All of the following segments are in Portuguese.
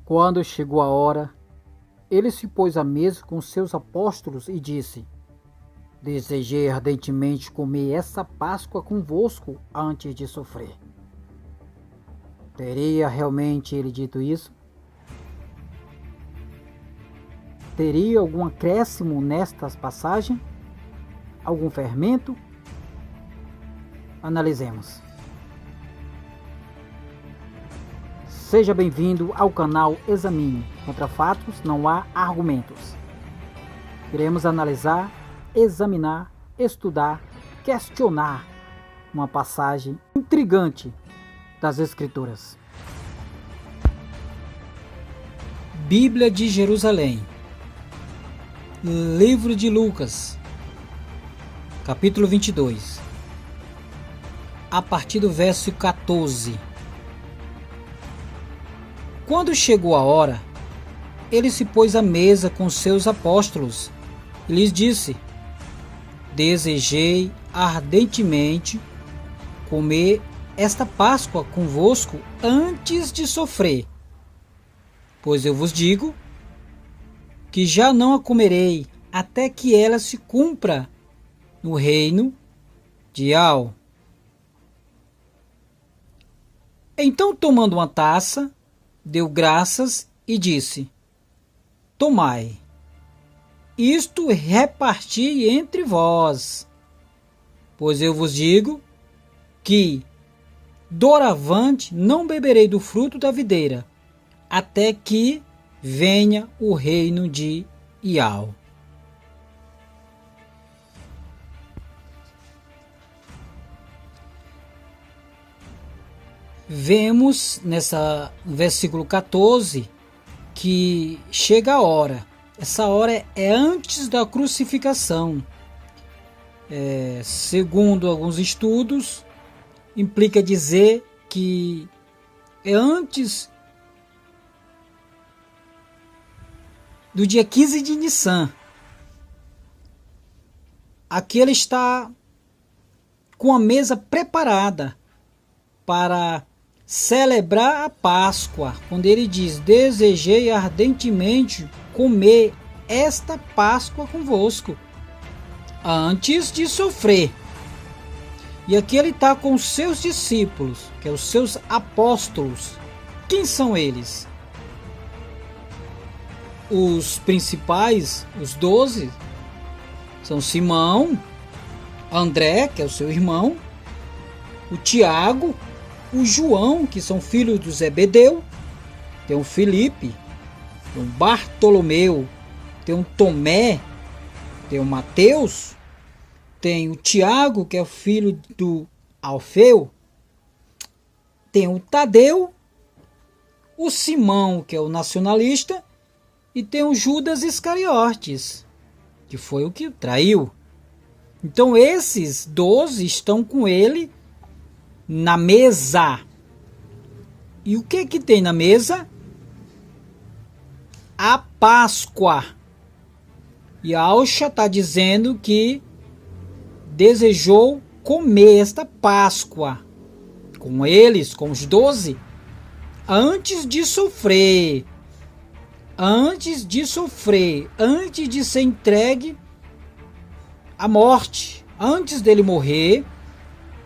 Quando chegou a hora, ele se pôs à mesa com seus apóstolos e disse: Desejei ardentemente comer essa Páscoa convosco antes de sofrer. Teria realmente ele dito isso? Teria algum acréscimo nestas passagens? Algum fermento? Analisemos. Seja bem-vindo ao canal Examine. Contra fatos não há argumentos. Iremos analisar, examinar, estudar, questionar uma passagem intrigante das Escrituras. Bíblia de Jerusalém, Livro de Lucas, capítulo 22, a partir do verso 14. Quando chegou a hora, ele se pôs à mesa com seus apóstolos e lhes disse: Desejei ardentemente comer esta Páscoa convosco antes de sofrer. Pois eu vos digo que já não a comerei até que ela se cumpra no reino de Al. Então, tomando uma taça, deu graças e disse: Tomai, isto reparti entre vós, pois eu vos digo que doravante não beberei do fruto da videira, até que venha o reino de Ial. Vemos nessa versículo 14 que chega a hora. Essa hora é antes da crucificação. Segundo alguns estudos, implica dizer que é antes do dia 15 de Nissan. Aqui ele está com a mesa preparada para celebrar a Páscoa, quando ele diz: Desejei ardentemente comer esta Páscoa convosco antes de sofrer. E aqui ele está com os seus discípulos, que são os seus apóstolos. Quem são eles? Os principais, os 12, são Simão, André, que é o seu irmão, o Tiago, o João, que são filhos do Zebedeu, tem o Filipe, tem o Bartolomeu, tem o Tomé, tem o Mateus, tem o Tiago, que é o filho do Alfeu, tem o Tadeu, o Simão, que é o nacionalista, e tem o Judas Iscariotes, que foi o que o traiu. Então esses 12 estão com ele na mesa. E o que tem na mesa? A Páscoa. E a Alcha está dizendo que desejou comer esta Páscoa com eles, com os 12, antes de sofrer. Antes de sofrer, antes de ser entregue à morte, antes dele morrer,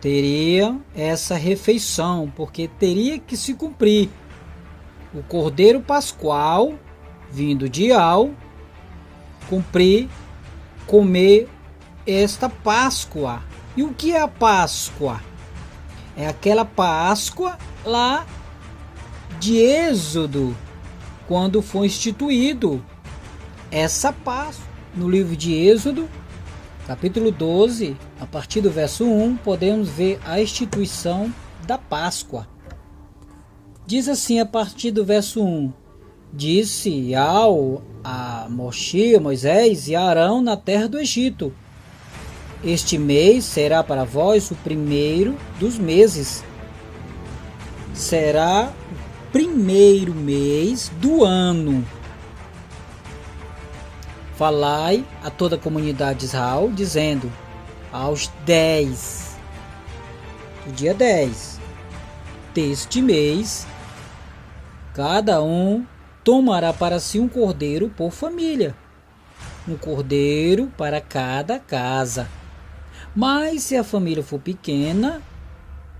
teria essa refeição, porque teria que se cumprir o Cordeiro Pascual vindo de Al, comer esta Páscoa. E o que é a Páscoa? É aquela Páscoa lá de Êxodo, quando foi instituído essa Páscoa. No livro de Êxodo, capítulo 12, a partir do verso 1, podemos ver a instituição da Páscoa. Diz assim a partir do verso 1: Disse a Moisés e a Arão na terra do Egito: Este mês será para vós o primeiro dos meses. Será o primeiro mês do ano. Falai a toda a comunidade de Israel, dizendo: aos 10, do dia 10 deste mês, cada um tomará para si um cordeiro por família, um cordeiro para cada casa. Mas se a família for pequena,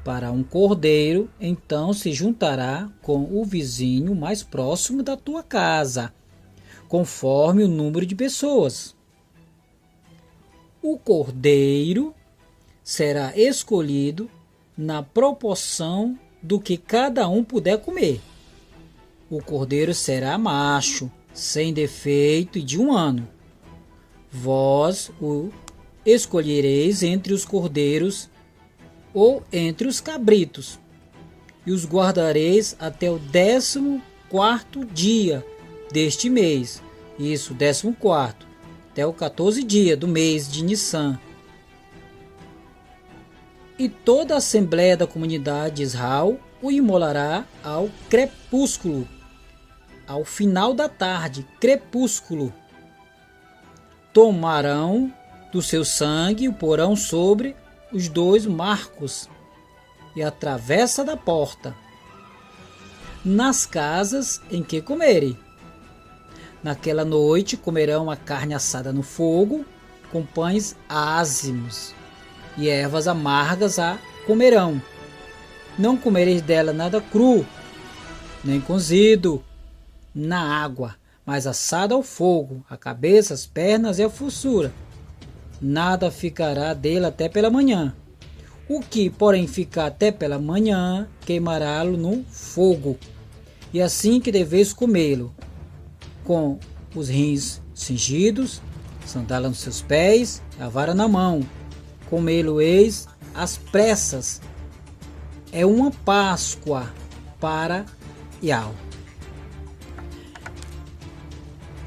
para um cordeiro, então se juntará com o vizinho mais próximo da tua casa, conforme o número de pessoas. O cordeiro será escolhido na proporção do que cada um puder comer. O cordeiro será macho, sem defeito e de 1 ano. Vós o escolhereis entre os cordeiros ou entre os cabritos, e os guardareis até o 14º dia deste mês. Isso, 14º, até o 14 dia do mês de Nissan. E toda a assembléia da comunidade de Israel o imolará ao crepúsculo, ao final da tarde, crepúsculo. Tomarão do seu sangue e o porão sobre os 2 marcos e a travessa da porta, nas casas em que comerem. Naquela noite comerão a carne assada no fogo, com pães ázimos, e ervas amargas a comerão. Não comereis dela nada cru, nem cozido na água, mas assado ao fogo, a cabeça, as pernas e a fuçura. Nada ficará dele até pela manhã. O que, porém, ficar até pela manhã, queimará-lo no fogo. E assim que deveis comê-lo, com os rins cingidos, sandália nos seus pés, a vara na mão. Comê-lo-eis às pressas. É uma Páscoa para Yahweh.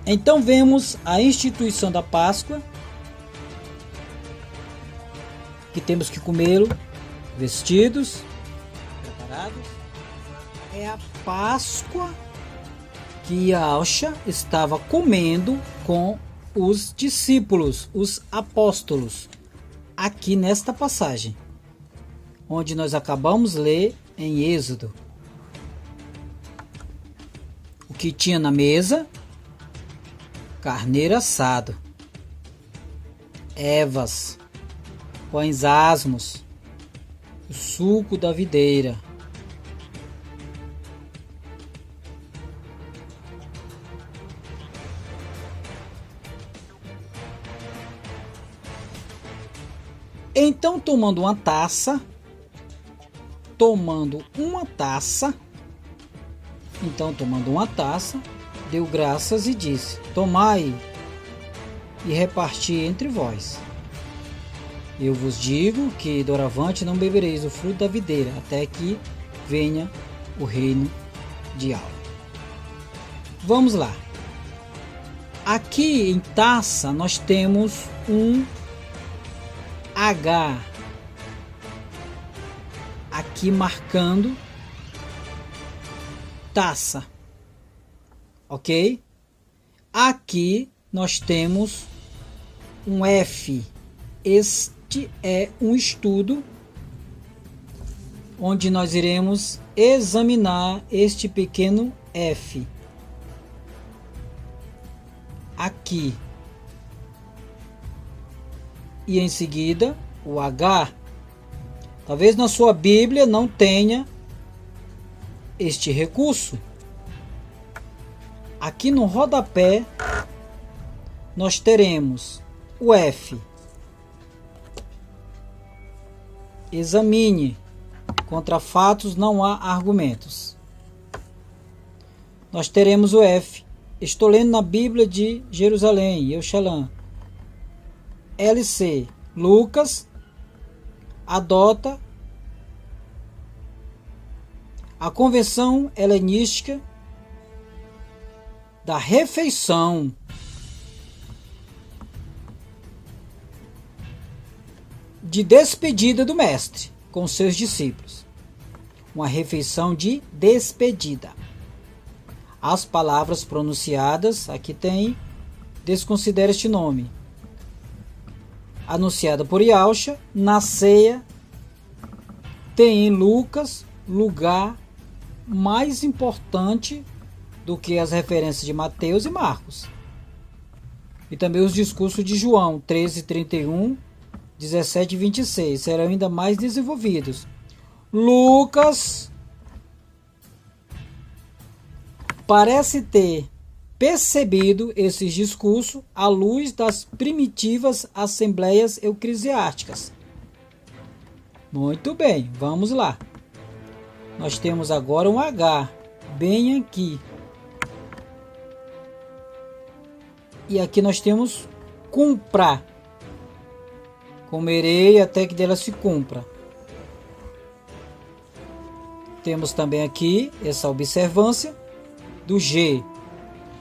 Então vemos a instituição da Páscoa, que temos que comê-lo vestidos, preparados. É a Páscoa que Yahshua estava comendo com os discípulos, os apóstolos, aqui nesta passagem, onde nós acabamos de ler em Êxodo. O que tinha na mesa? Carneiro assado, ervas, pães asmos, o suco da videira. Então, tomando uma taça, deu graças e disse: tomai e reparti entre vós. Eu vos digo que doravante não bebereis o fruto da videira, até que venha o reino de Yahweh. Vamos lá. Aqui em taça nós temos um H aqui marcando taça, ok? Aqui nós temos um F. Este é um estudo onde nós iremos examinar este pequeno F aqui, e em seguida o H. Talvez na sua Bíblia não tenha este recurso. Aqui no rodapé nós teremos o F. Examine. Contra fatos não há argumentos. Nós teremos o F. Estou lendo na Bíblia de Jerusalém, Yerushalayim. LC. Lucas adota a Convenção Helenística da refeição. De despedida do mestre com seus discípulos. Uma refeição de despedida. As palavras pronunciadas, aqui tem, desconsidera este nome. Anunciada por Yahshua, na ceia, tem em Lucas lugar mais importante do que as referências de Mateus e Marcos. E também os discursos de João 13, 31, 17 e 26 serão ainda mais desenvolvidos. Lucas parece ter percebido esses discursos à luz das primitivas assembleias eclesiásticas. Muito bem, vamos lá. Nós temos agora um H, bem aqui. E aqui nós temos cumpra. Comerei até que dela se cumpra. Temos também aqui essa observância do G.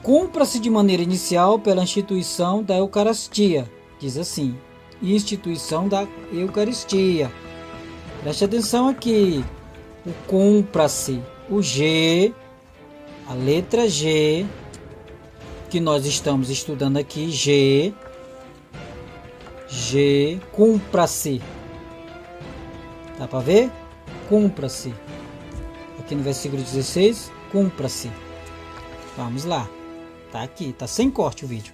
Cumpra-se de maneira inicial pela instituição da Eucaristia. Diz assim, instituição da Eucaristia. Preste atenção aqui. O cumpra-se, o G, a letra G, que nós estamos estudando aqui, G, cumpra-se. Dá para ver? Cumpra-se. Aqui no versículo 16, cumpra-se. Vamos lá. Tá aqui, tá sem corte o vídeo.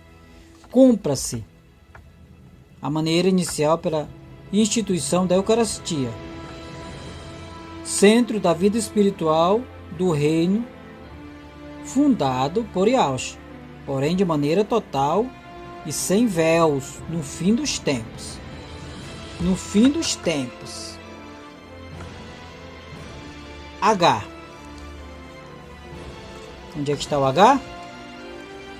Cumpra-se. A maneira inicial pela instituição da Eucaristia. Centro da vida espiritual do reino fundado por Yahshua, porém de maneira total e sem véus no fim dos tempos. No fim dos tempos. H. Onde é que está o H?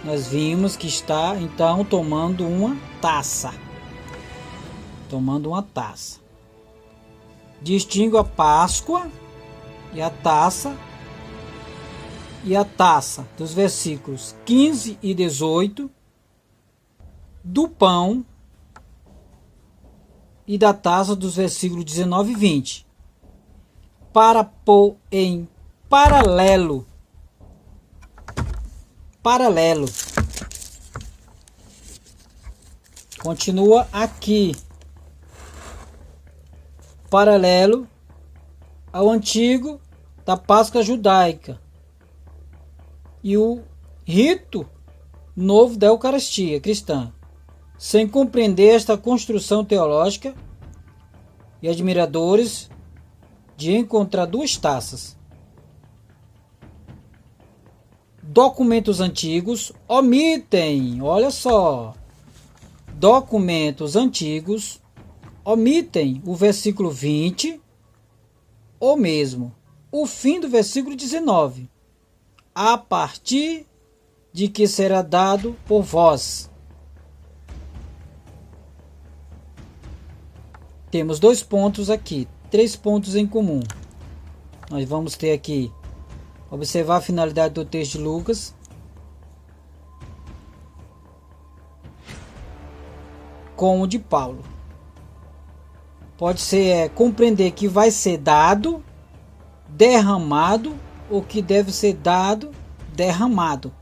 Nós vimos que está então tomando uma taça. Tomando uma taça. Distingo a Páscoa e a taça dos versículos 15 e 18 do pão e da taça dos versículos 19 e 20 para pôr em paralelo continua aqui paralelo ao antigo da Páscoa judaica e o rito novo da Eucaristia cristã, sem compreender esta construção teológica e admiradores de encontrar duas taças. Documentos antigos omitem, olha só, documentos antigos omitem o versículo 20 ou mesmo o fim do versículo 19, a partir de que será dado por vós. Temos 2 pontos aqui, 3 pontos em comum. Nós vamos ter aqui, observar a finalidade do texto de Lucas, com o de Paulo. Pode ser compreender que vai ser dado, derramado, ou que deve ser dado, derramado.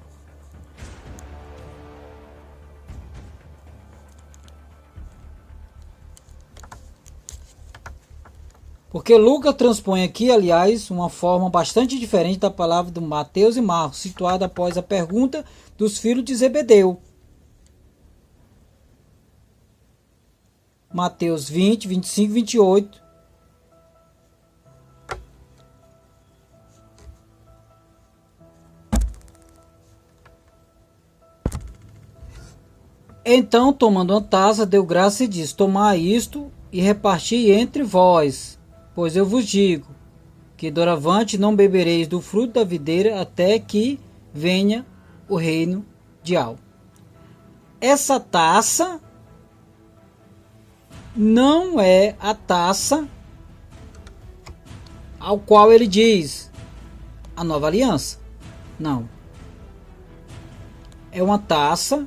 Porque Lucas transpõe aqui, aliás, uma forma bastante diferente da palavra de Mateus e Marcos, situada após a pergunta dos filhos de Zebedeu. Mateus 20, 25 e 28. Então, tomando uma taça, deu graça e disse: tomai isto e reparti entre vós, pois eu vos digo, que doravante não bebereis do fruto da videira até que venha o reino de Al. Essa taça não é a taça ao qual ele diz a nova aliança. Não. É uma taça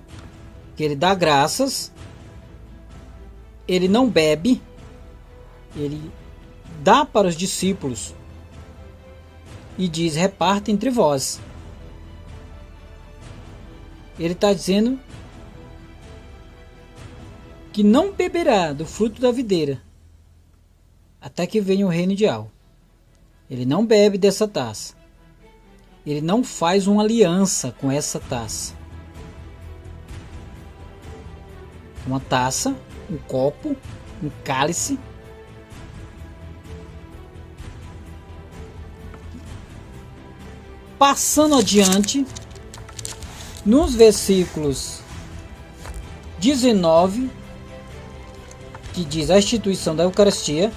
que ele dá graças, ele não bebe, ele dá para os discípulos e diz: reparta entre vós. Ele está dizendo que não beberá do fruto da videira até que venha o reino de Al. Ele não bebe dessa taça. ele não faz uma aliança com essa taça. Uma taça, um copo, um cálice. Passando adiante, nos versículos 19, que diz a instituição da Eucaristia,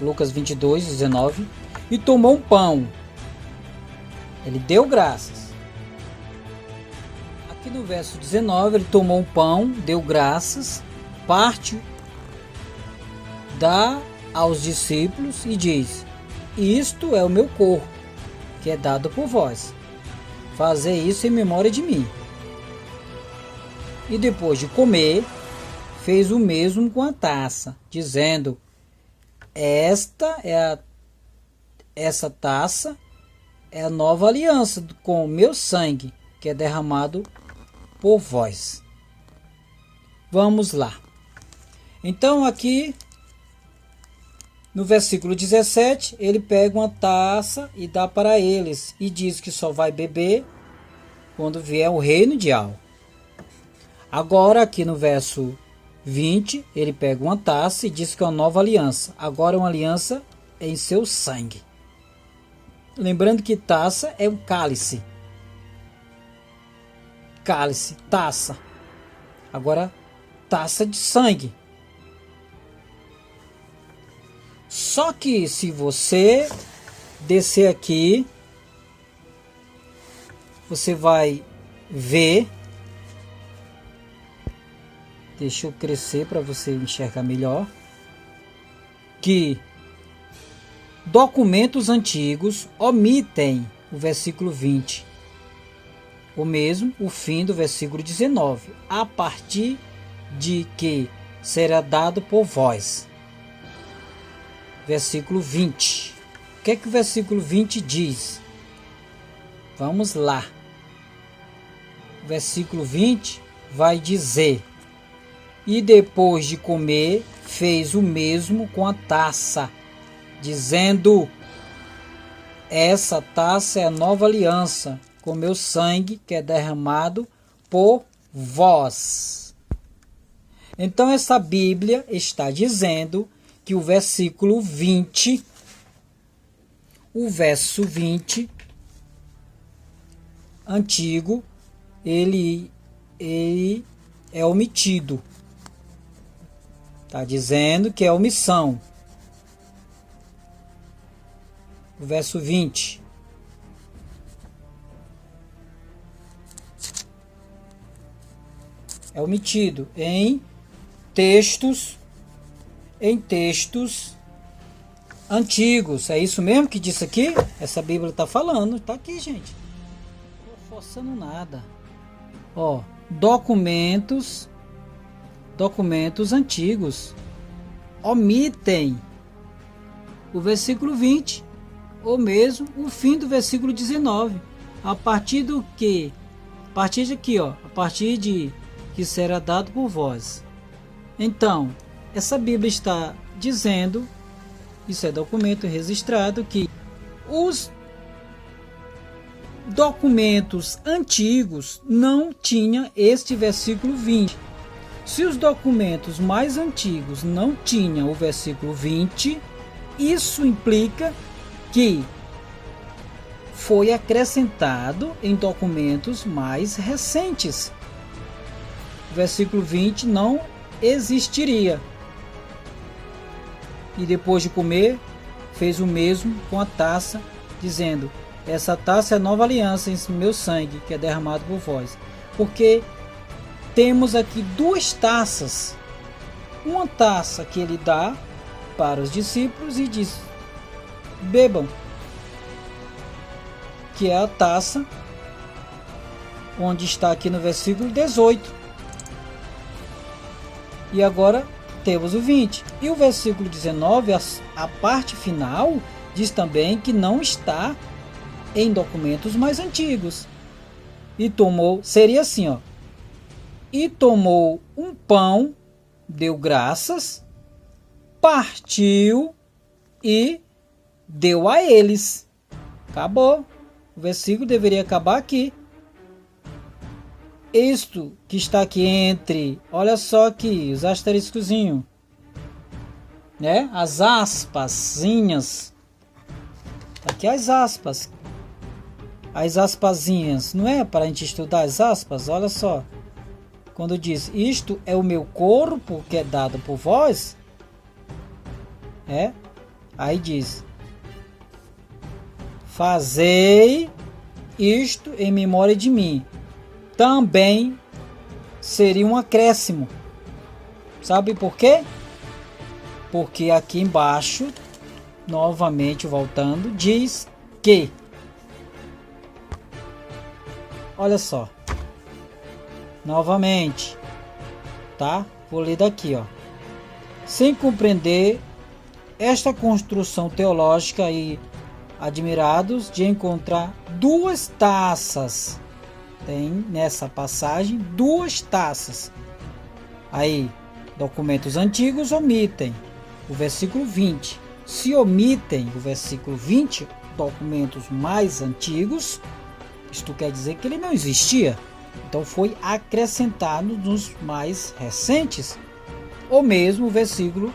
Lucas 22, 19, e tomou um pão. Ele deu graças. Aqui no verso 19, ele tomou um pão, deu graças, parte, dá aos discípulos e diz: isto é o meu corpo, que é dado por vós. Fazei isso em memória de mim. E depois de comer, fez o mesmo com a taça, dizendo: essa taça é a nova aliança com o meu sangue, que é derramado por vós. Vamos lá. Então aqui no versículo 17, ele pega uma taça e dá para eles e diz que só vai beber quando vier o reino de Al. Agora aqui no verso 20, ele pega uma taça e diz que é uma nova aliança. Agora é uma aliança em seu sangue. Lembrando que taça é um cálice. Cálice, taça. Agora, taça de sangue. Só que se você descer aqui, você vai ver. Deixa eu crescer para você enxergar melhor. Que documentos antigos omitem o versículo 20. O mesmo, o fim do versículo 19. A partir de que será dado por vós. Versículo 20. O que é que o versículo 20 diz? Vamos lá. O versículo 20 vai dizer: e depois de comer, fez o mesmo com a taça, dizendo: essa taça é a nova aliança, com meu sangue, que é derramado por vós. Então essa Bíblia está dizendo que o versículo 20, o verso 20, antigo, ele é omitido. Está dizendo que é omissão. O verso 20. É omitido em textos antigos. É isso mesmo que disse aqui? Essa Bíblia está falando. Está aqui, gente. Não estou forçando nada. Ó, documentos antigos omitem o versículo 20, ou mesmo o fim do versículo 19. A partir do que? A partir de aqui, ó. A partir de que será dado por vós. Então, essa Bíblia está dizendo, isso é documento registrado, que os documentos antigos não tinham este versículo 20. Se os documentos mais antigos não tinham o versículo 20, isso implica que foi acrescentado em documentos mais recentes. O versículo 20 não existiria. E depois de comer, fez o mesmo com a taça, dizendo: essa taça é a nova aliança em meu sangue, que é derramado por vós. Porque temos aqui duas taças. Uma taça que ele dá para os discípulos e diz: bebam. Que é a taça onde está aqui no versículo 18. E agora temos o 20. E o versículo 19, a parte final, diz também que não está em documentos mais antigos. E tomou, seria assim, ó. E tomou um pão, deu graças, partiu e deu a eles. Acabou. o versículo deveria acabar aqui. Isto que está aqui entre, olha só aqui, os asteriscozinhos, né? As aspasinhas. Aqui as aspas. As aspazinhas, não é para a gente estudar as aspas? Olha só. Quando diz, isto é o meu corpo que é dado por vós. Aí diz, fazei isto em memória de mim. Também seria um acréscimo. Sabe por quê? Porque aqui embaixo, novamente voltando, diz que, olha só, novamente, tá? Vou ler daqui, ó. Sem compreender esta construção teológica e admirados de encontrar duas taças. Tem nessa passagem duas taças. Aí, documentos antigos omitem o versículo 20. Se omitem o versículo 20, documentos mais antigos, isto quer dizer que ele não existia. Então foi acrescentado nos mais recentes. Ou mesmo o versículo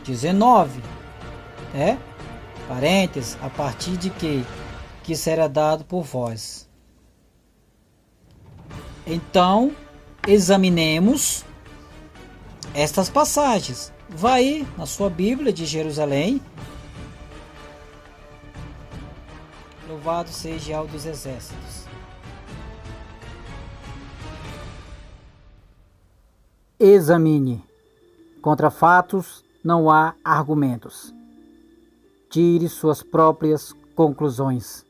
19. Parênteses, a partir de que será dado por vós. Então, examinemos estas passagens. Vai na sua Bíblia de Jerusalém. Louvado seja Jeová dos Exércitos. Examine. Contra fatos não há argumentos. Tire suas próprias conclusões.